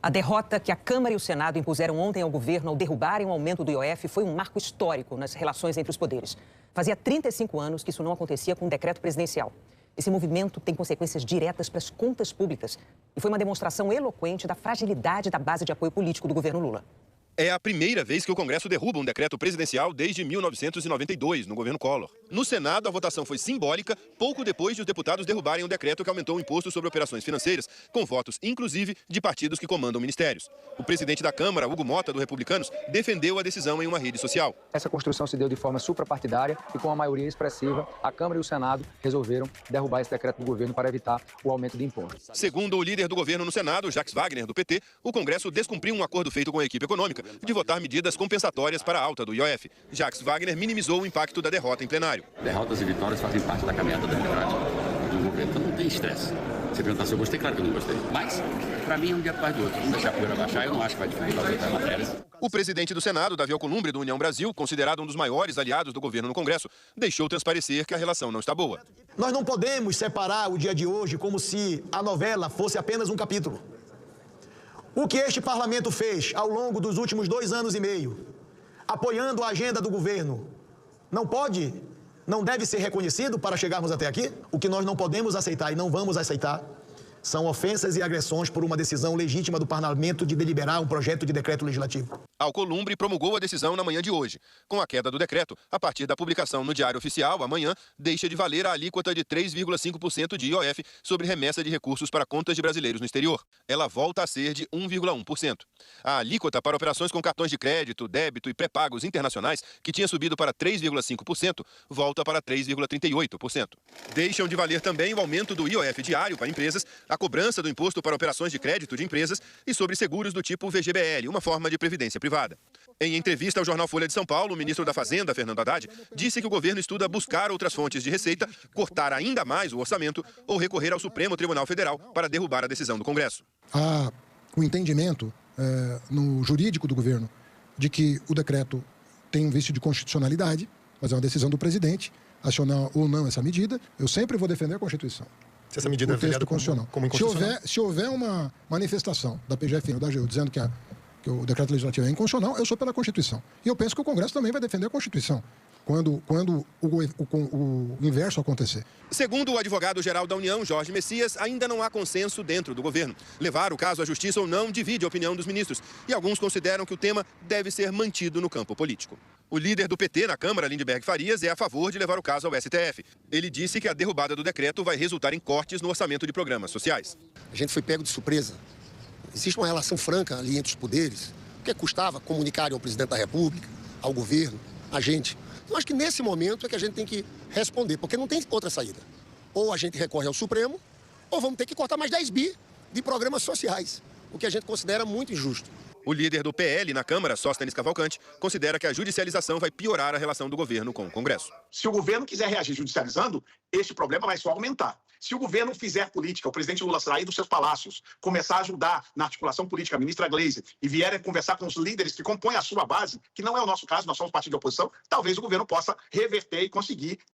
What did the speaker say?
A derrota que a Câmara e o Senado impuseram ontem ao governo ao derrubarem o aumento do IOF foi um marco histórico nas relações entre os poderes. Fazia 35 anos que isso não acontecia com um decreto presidencial. Esse movimento tem consequências diretas para as contas públicas e foi uma demonstração eloquente da fragilidade da base de apoio político do governo Lula. É a primeira vez que o Congresso derruba um decreto presidencial desde 1992, no governo Collor. No Senado, a votação foi simbólica, pouco depois de os deputados derrubarem um decreto que aumentou o imposto sobre operações financeiras, com votos, inclusive, de partidos que comandam ministérios. O presidente da Câmara, Hugo Mota, do Republicanos, defendeu a decisão em uma rede social. Essa construção se deu de forma suprapartidária e com a maioria expressiva, a Câmara e o Senado resolveram derrubar esse decreto do governo para evitar o aumento de impostos. Segundo o líder do governo no Senado, Jacques Wagner, do PT, o Congresso descumpriu um acordo feito com a equipe econômica de votar medidas compensatórias para a alta do IOF. Jacques Wagner minimizou o impacto da derrota em plenário. Derrotas e vitórias fazem parte da caminhada democrática do governo, então não tem estresse. Se perguntar se eu gostei, claro que eu não gostei. Mas, para mim, é um dia atrás do outro. Vamos deixar a poeira baixar, eu não acho que vai dificultar as outras matérias. O presidente do Senado, Davi Alcolumbre, do União Brasil, considerado um dos maiores aliados do governo no Congresso, deixou transparecer que a relação não está boa. Nós não podemos separar o dia de hoje como se a novela fosse apenas um capítulo. O que este parlamento fez ao longo dos últimos 2 anos e meio, apoiando a agenda do governo, não deve ser reconhecido para chegarmos até aqui? O que nós não podemos aceitar e não vamos aceitar são ofensas e agressões por uma decisão legítima do parlamento de deliberar um projeto de decreto legislativo. Alcolumbre promulgou a decisão na manhã de hoje. Com a queda do decreto, a partir da publicação no Diário Oficial, amanhã, deixa de valer a alíquota de 3,5% de IOF sobre remessa de recursos para contas de brasileiros no exterior. Ela volta a ser de 1,1%. A alíquota para operações com cartões de crédito, débito e pré-pagos internacionais, que tinha subido para 3,5%, volta para 3,38%. Deixam de valer também o aumento do IOF diário para empresas, a cobrança do imposto para operações de crédito de empresas e sobre seguros do tipo VGBL, uma forma de previdência privada. Em entrevista ao jornal Folha de São Paulo, o ministro da Fazenda, Fernando Haddad, disse que o governo estuda buscar outras fontes de receita, cortar ainda mais o orçamento ou recorrer ao Supremo Tribunal Federal para derrubar a decisão do Congresso. Há um entendimento no jurídico do governo de que o decreto tem um vício de constitucionalidade, mas é uma decisão do presidente, acionar ou não essa medida. Eu sempre vou defender a Constituição. Se essa medida é texto constitucional. Como inconstitucional. Se houver uma manifestação da PGF ou da AGU dizendo que o decreto legislativo é inconstitucional, eu sou pela Constituição. E eu penso que o Congresso também vai defender a Constituição quando o inverso acontecer. Segundo o advogado-geral da União, Jorge Messias, ainda não há consenso dentro do governo. Levar o caso à justiça ou não divide a opinião dos ministros. E alguns consideram que o tema deve ser mantido no campo político. O líder do PT na Câmara, Lindeberg Farias, é a favor de levar o caso ao STF. Ele disse que a derrubada do decreto vai resultar em cortes no orçamento de programas sociais. A gente foi pego de surpresa. Existe uma relação franca ali entre os poderes. O que custava comunicar ao presidente da República, ao governo, a gente? Eu acho que nesse momento é que a gente tem que responder, porque não tem outra saída. Ou a gente recorre ao Supremo, ou vamos ter que cortar mais 10 bi de programas sociais, o que a gente considera muito injusto. O líder do PL na Câmara, Sóstenes Cavalcante, considera que a judicialização vai piorar a relação do governo com o Congresso. Se o governo quiser reagir judicializando, este problema vai só aumentar. Se o governo fizer política, o presidente Lula sair dos seus palácios, começar a ajudar na articulação política a ministra Gleisi e vierem conversar com os líderes que compõem a sua base, que não é o nosso caso, nós somos partido de oposição, talvez o governo possa reverter e conseguir